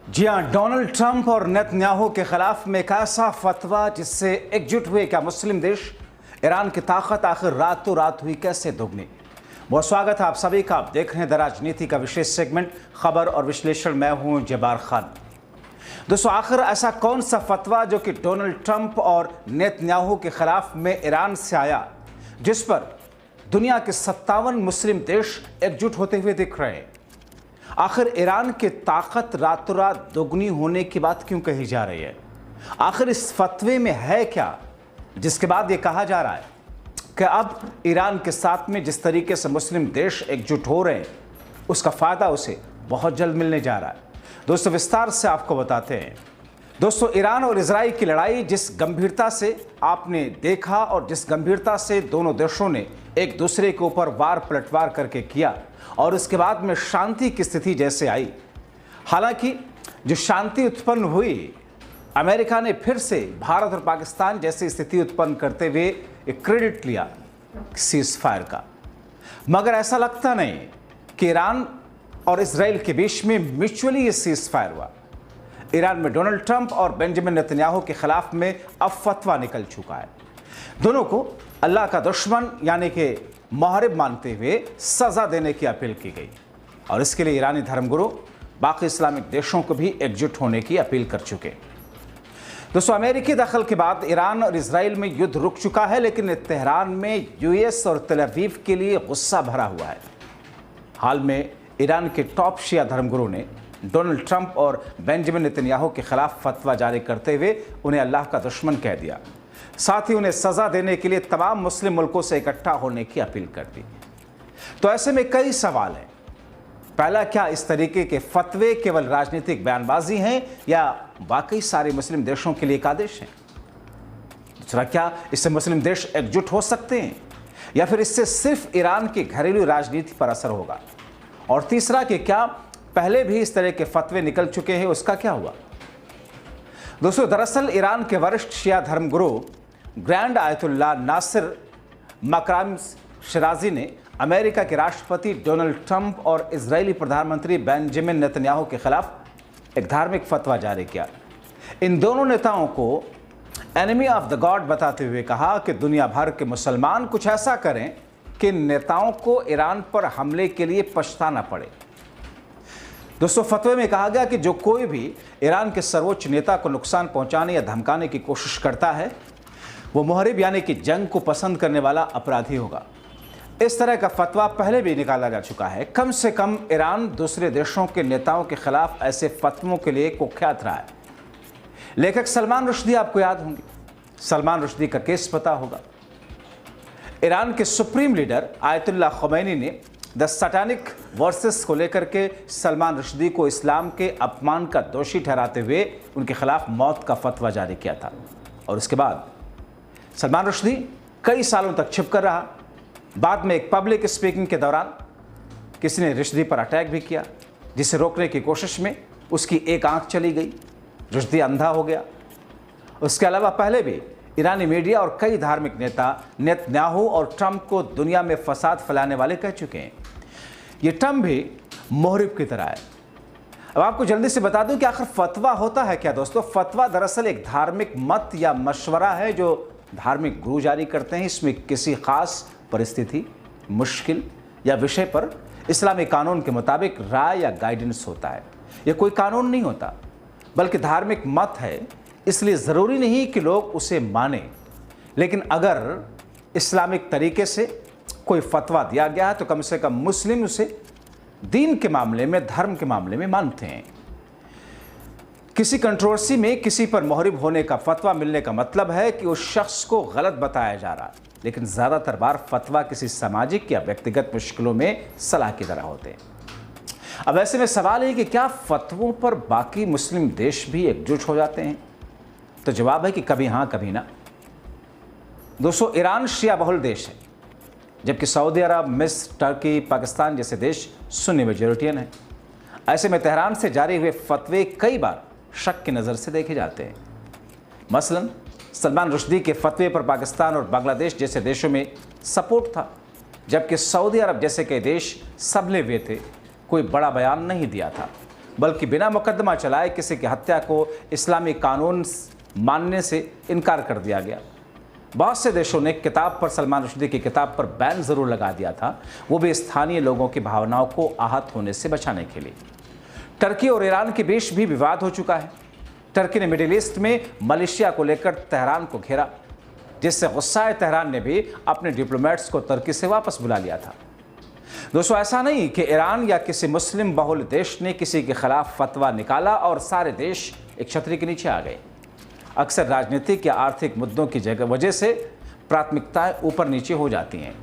जी हाँ, Donald Trump और Netanyahu के खिलाफ में एक ऐसा फतवा जिससे एकजुट हुए क्या मुस्लिम देश। ईरान की ताकत आखिर रातों रात हुई कैसे दोगुनी। बहुत स्वागत है आप सभी का। आप देख रहे हैं द राजनीति का विशेष सेगमेंट खबर और विश्लेषण। मैं हूं जब्बार खान। दोस्तों, आखिर ऐसा कौन सा फतवा जो कि डोनाल्ड ट्रंप और नेतन्याहू के खिलाफ में ईरान से आया, जिस पर दुनिया के 57 मुस्लिम देश एकजुट होते हुए दिख रहे हैं। आखिर ईरान की ताकत रातों रात दोगुनी होने की बात क्यों कही जा रही है? आखिर इस फतवे में है क्या जिसके बाद ये कहा जा रहा है कि अब ईरान के साथ में जिस तरीके से मुस्लिम देश एकजुट हो रहे हैं उसका फायदा उसे बहुत जल्द मिलने जा रहा है। दोस्तों, विस्तार से आपको बताते हैं। दोस्तों, ईरान और इजराइल की लड़ाई जिस गंभीरता से आपने देखा और जिस गंभीरता से दोनों देशों ने एक दूसरे के ऊपर वार पलटवार करके किया और उसके बाद में शांति की स्थिति जैसे आई, हालांकि जो शांति उत्पन्न हुई, अमेरिका ने फिर से भारत और पाकिस्तान जैसी स्थिति उत्पन्न करते हुए एक क्रेडिट लिया सीज फायर का। मगर ऐसा लगता नहीं कि ईरान और इजराइल के बीच में म्यूचुअली ये सीज फायर हुआ। ईरान में डोनाल्ड ट्रंप और बेंजामिन नेतन्याहू के खिलाफ में अब फतवा निकल चुका है। दोनों को अल्लाह का दुश्मन यानी कि मुहर्रिब मानते हुए सजा देने की अपील की गई और इसके लिए ईरानी धर्मगुरु बाकी इस्लामिक देशों को भी एकजुट होने की अपील कर चुके। दोस्तों, अमेरिकी दखल के बाद ईरान और इजराइल में युद्ध रुक चुका है, लेकिन तेहरान में यूएस और तेल अवीव के लिए गुस्सा भरा हुआ है। हाल में ईरान के टॉप शिया धर्मगुरु ने डोनाल्ड ट्रंप और बेंजामिन नेतन्याहू के खिलाफ फतवा जारी करते हुए उन्हें अल्लाह का दुश्मन कह दिया। साथ ही उन्हें सजा देने के लिए तमाम मुस्लिम मुल्कों से इकट्ठा होने की अपील कर दी। तो ऐसे में कई सवाल हैं। पहला, क्या इस तरीके के फतवे केवल राजनीतिक बयानबाजी हैं या वाकई सारे मुस्लिम देशों के लिए एक आदेश है? दूसरा, क्या इससे मुस्लिम देश एकजुट हो सकते हैं या फिर इससे सिर्फ ईरान की घरेलू राजनीति पर असर होगा? और तीसरा, कि क्या पहले भी इस तरह के फतवे निकल चुके हैं, उसका क्या हुआ? दोस्तों, दरअसल ईरान के वरिष्ठ शिया धर्मगुरु grand Ayatollah Nasir Makarem Shirazi ने अमेरिका के राष्ट्रपति डोनाल्ड ट्रंप और इजरायली प्रधानमंत्री बेंजामिन नेतन्याहू के खिलाफ एक धार्मिक फतवा जारी किया। इन दोनों नेताओं को एनिमी ऑफ द गॉड बताते हुए कहा कि दुनिया भर के मुसलमान कुछ ऐसा करें कि नेताओं को ईरान पर हमले के लिए पछताना पड़े। दोस्तों, फतवे में कहा गया कि जो कोई भी ईरान के सर्वोच्च नेता को नुकसान पहुंचाने या धमकाने की कोशिश करता है वो मुहर्रिब यानी कि जंग को पसंद करने वाला अपराधी होगा। इस तरह का फतवा पहले भी निकाला जा चुका है। कम से कम ईरान दूसरे देशों के नेताओं के खिलाफ ऐसे फतवों के लिए कुख्यात रहा है। लेखक सलमान रुश्दी आपको याद होंगे, सलमान रुश्दी का केस पता होगा। ईरान के सुप्रीम लीडर आयतुल्लाह खमैनी ने द सैटानिक वर्सेस को लेकर के सलमान रुश्दी को इस्लाम के अपमान का दोषी ठहराते हुए उनके खिलाफ मौत का फतवा जारी किया था। और उसके बाद सलमान रुश्दी कई सालों तक छिप कर रहा। बाद में एक पब्लिक स्पीकिंग के दौरान किसी ने रुश्दी पर अटैक भी किया, जिसे रोकने की कोशिश में उसकी एक आंख चली गई, रुश्दी अंधा हो गया। उसके अलावा पहले भी ईरानी मीडिया और कई धार्मिक नेता नेतन्याहू और ट्रंप को दुनिया में फसाद फैलाने वाले कह चुके हैं। ये ट्रंप भी मुहर्रिब की तरह है। अब आपको जल्दी से बता दूं कि आखिर फतवा होता है क्या। दोस्तों, फतवा दरअसल एक धार्मिक मत या मशवरा है जो धार्मिक गुरु जारी करते हैं। इसमें किसी खास परिस्थिति, मुश्किल या विषय पर इस्लामी कानून के मुताबिक राय या गाइडेंस होता है। यह कोई कानून नहीं होता बल्कि धार्मिक मत है, इसलिए ज़रूरी नहीं कि लोग उसे माने। लेकिन अगर इस्लामिक तरीके से कोई फतवा दिया गया है तो कम से कम मुस्लिम उसे दीन के मामले में, धर्म के मामले में मानते हैं। किसी कंट्रोवर्सी में किसी पर मुहर्रिब होने का फतवा मिलने का मतलब है कि उस शख्स को गलत बताया जा रहा है। लेकिन ज़्यादातर बार फतवा किसी सामाजिक या व्यक्तिगत मुश्किलों में सलाह की तरह होते हैं। अब ऐसे में सवाल है कि क्या फतवों पर बाकी मुस्लिम देश भी एकजुट हो जाते हैं? तो जवाब है कि कभी हाँ कभी ना। दोस्तों, ईरान शिया बहुल देश है, जबकि सऊदी अरब, मिस्र, टर्की, पाकिस्तान जैसे देश सुन्नी मेजॉरिटियन है। ऐसे में तेहरान से जारी हुए फतवे कई बार शक की नज़र से देखे जाते हैं। मसलन सलमान रुश्दी के फतवे पर पाकिस्तान और बांग्लादेश जैसे देशों में सपोर्ट था, जबकि सऊदी अरब जैसे कई देश सबले हुए थे, कोई बड़ा बयान नहीं दिया था। बल्कि बिना मुकदमा चलाए किसी की हत्या को इस्लामी कानून मानने से इनकार कर दिया गया। बहुत से देशों ने किताब पर, सलमान रुश्दी की किताब पर बैन ज़रूर लगा दिया था, वो भी स्थानीय लोगों की भावनाओं को आहत होने से बचाने के लिए। टर्की और ईरान के बीच भी विवाद हो चुका है। टर्की ने मिडिल ईस्ट में मलेशिया को लेकर तेहरान को घेरा, जिससे गुस्साए तेहरान ने भी अपने डिप्लोमेट्स को टर्की से वापस बुला लिया था। दोस्तों, ऐसा नहीं कि ईरान या किसी मुस्लिम बहुल देश ने किसी के खिलाफ फतवा निकाला और सारे देश एक छतरी के नीचे आ गए। अक्सर राजनीतिक या आर्थिक मुद्दों की वजह से प्राथमिकताएं ऊपर नीचे हो जाती हैं।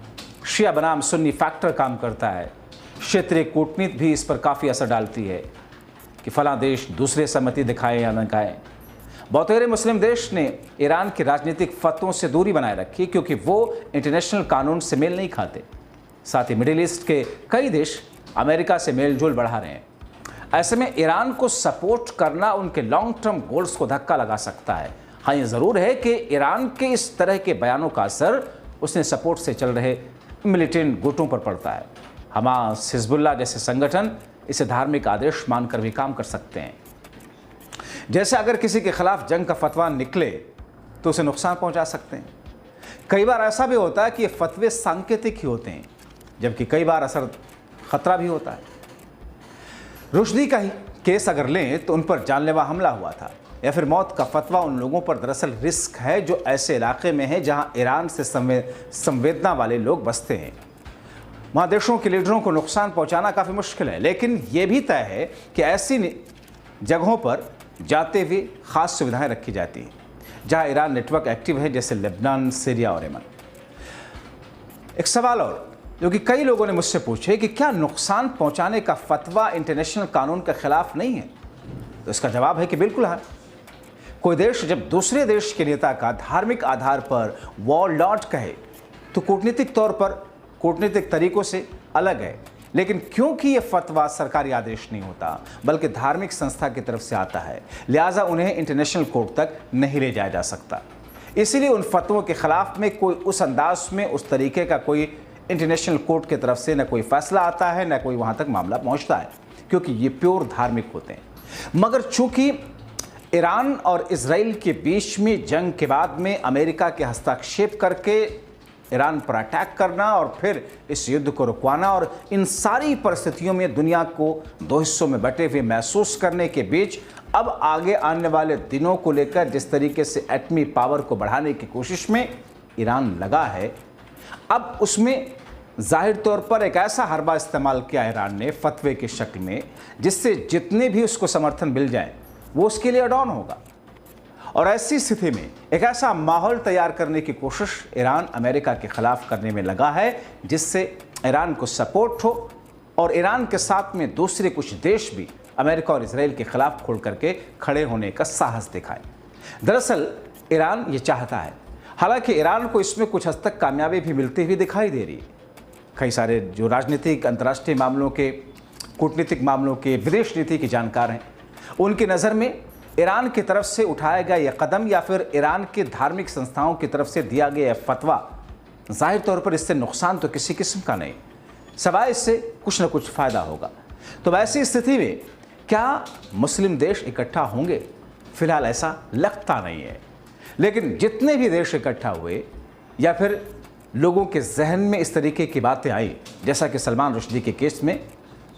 शिया बनाम सुन्नी फैक्टर काम करता है। क्षेत्रीय कूटनीति भी इस पर काफ़ी असर डालती है कि फलां देश दूसरे सहमति दिखाएं या न दिखाएं। बहुतेरे मुस्लिम देश ने ईरान की राजनीतिक फतवों से दूरी बनाए रखी क्योंकि वो इंटरनेशनल कानून से मेल नहीं खाते। साथ ही मिडिल ईस्ट के कई देश अमेरिका से मेल जोल बढ़ा रहे हैं। ऐसे में ईरान को सपोर्ट करना उनके लॉन्ग टर्म गोल्स को धक्का लगा सकता है। हाँ, ये ज़रूर है कि ईरान के इस तरह के बयानों का असर उसने सपोर्ट से चल रहे मिलिटेंट गुटों पर पड़ता है। हमास, हिजबुल्लाह जैसे संगठन इसे धार्मिक आदेश मानकर भी काम कर सकते हैं। जैसे अगर किसी के खिलाफ जंग का फतवा निकले तो उसे नुकसान पहुंचा सकते हैं। कई बार ऐसा भी होता है कि ये फतवे सांकेतिक ही होते हैं, जबकि कई बार असर खतरा भी होता है। रुश्दी का ही केस अगर लें तो उन पर जानलेवा हमला हुआ था या फिर मौत का फतवा उन लोगों पर दरअसल रिस्क है जो ऐसे इलाके में है जहां ईरान से संवेदना वाले लोग बसते हैं। वहां देशों के लीडरों को नुकसान पहुंचाना काफ़ी मुश्किल है, लेकिन यह भी तय है कि ऐसी जगहों पर जाते हुए ख़ास सुविधाएं रखी जाती हैं जहां ईरान नेटवर्क एक्टिव है, जैसे लेबनान, सीरिया और यमन। एक सवाल और जो कि कई लोगों ने मुझसे पूछे कि क्या नुकसान पहुंचाने का फतवा इंटरनेशनल कानून के खिलाफ नहीं है? तो इसका जवाब है कि बिल्कुल है। कोई देश जब दूसरे देश के नेता का धार्मिक आधार पर वॉरलॉर्ड कहे तो कूटनीतिक तौर पर, कूटनीतिक तरीकों से अलग है, लेकिन क्योंकि यह फतवा सरकारी आदेश नहीं होता बल्कि धार्मिक संस्था की तरफ से आता है, लिहाजा उन्हें इंटरनेशनल कोर्ट तक नहीं ले जाया जा सकता। इसीलिए उन फतवों के खिलाफ में कोई उस अंदाज में, उस तरीके का कोई इंटरनेशनल कोर्ट की तरफ से न कोई फैसला आता है, न कोई वहां तक मामला पहुंचता है, क्योंकि ये प्योर धार्मिक होते हैं। मगर चूंकि ईरान और इजराइल के बीच में जंग के बाद में अमेरिका के हस्तक्षेप करके ईरान पर अटैक करना और फिर इस युद्ध को रुकवाना और इन सारी परिस्थितियों में दुनिया को दो हिस्सों में बटे हुए महसूस करने के बीच अब आगे आने वाले दिनों को लेकर जिस तरीके से एटमी पावर को बढ़ाने की कोशिश में ईरान लगा है, अब उसमें जाहिर तौर पर एक ऐसा हरबा इस्तेमाल किया ईरान ने फतवे की शक्ल में, जिससे जितने भी उसको समर्थन मिल जाए वो उसके लिए अडॉन होगा। और ऐसी स्थिति में एक ऐसा माहौल तैयार करने की कोशिश ईरान अमेरिका के खिलाफ करने में लगा है, जिससे ईरान को सपोर्ट हो और ईरान के साथ में दूसरे कुछ देश भी अमेरिका और इजराइल के खिलाफ खोल करके खड़े होने का साहस दिखाए। दरअसल ईरान ये चाहता है, हालांकि ईरान को इसमें कुछ हद तक कामयाबी भी मिलती हुई दिखाई दे रही है। कई सारे जो राजनीतिक, अंतर्राष्ट्रीय मामलों के, कूटनीतिक मामलों के, विदेश नीति के जानकार हैं, उनकी नज़र में ईरान की तरफ से उठाया गया यह कदम या फिर ईरान के धार्मिक संस्थाओं की तरफ से दिया गया यह फतवा, जाहिर तौर पर इससे नुकसान तो किसी किस्म का नहीं, सवाए इससे कुछ न कुछ फ़ायदा होगा। तो ऐसी स्थिति में क्या मुस्लिम देश इकट्ठा होंगे? फिलहाल ऐसा लगता नहीं है, लेकिन जितने भी देश इकट्ठा हुए या फिर लोगों के जहन में इस तरीके की बातें आई, जैसा कि सलमान रुश्दी के केस में,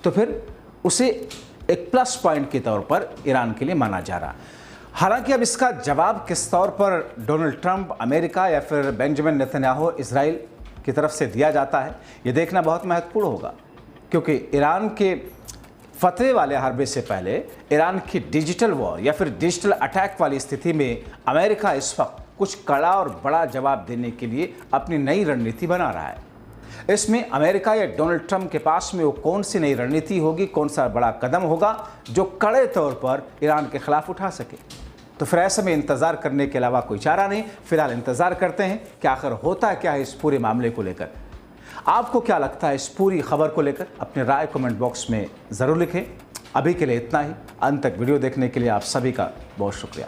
तो फिर उसे एक प्लस पॉइंट के तौर पर ईरान के लिए माना जा रहा। हालांकि अब इसका जवाब किस तौर पर डोनाल्ड ट्रंप अमेरिका या फिर बेंजामिन नेतन्याहू इजराइल की तरफ से दिया जाता है, ये देखना बहुत महत्वपूर्ण होगा, क्योंकि ईरान के फतवे वाले हरबे से पहले ईरान की डिजिटल वॉर या फिर डिजिटल अटैक वाली स्थिति में अमेरिका इस वक्त कुछ कड़ा और बड़ा जवाब देने के लिए अपनी नई रणनीति बना रहा है। इसमें अमेरिका या डोनाल्ड ट्रंप के पास में वो कौन सी नई रणनीति होगी, कौन सा बड़ा कदम होगा जो कड़े तौर पर ईरान के खिलाफ उठा सके। तो फिर ऐसे में इंतज़ार करने के अलावा कोई चारा नहीं। फिलहाल इंतज़ार करते हैं कि आखिर होता क्या है इस पूरे मामले को लेकर। आपको क्या लगता है इस पूरी खबर को लेकर? अपनी राय कमेंट बॉक्स में ज़रूर लिखें। अभी के लिए इतना ही। अंत तक वीडियो देखने के लिए आप सभी का बहुत शुक्रिया।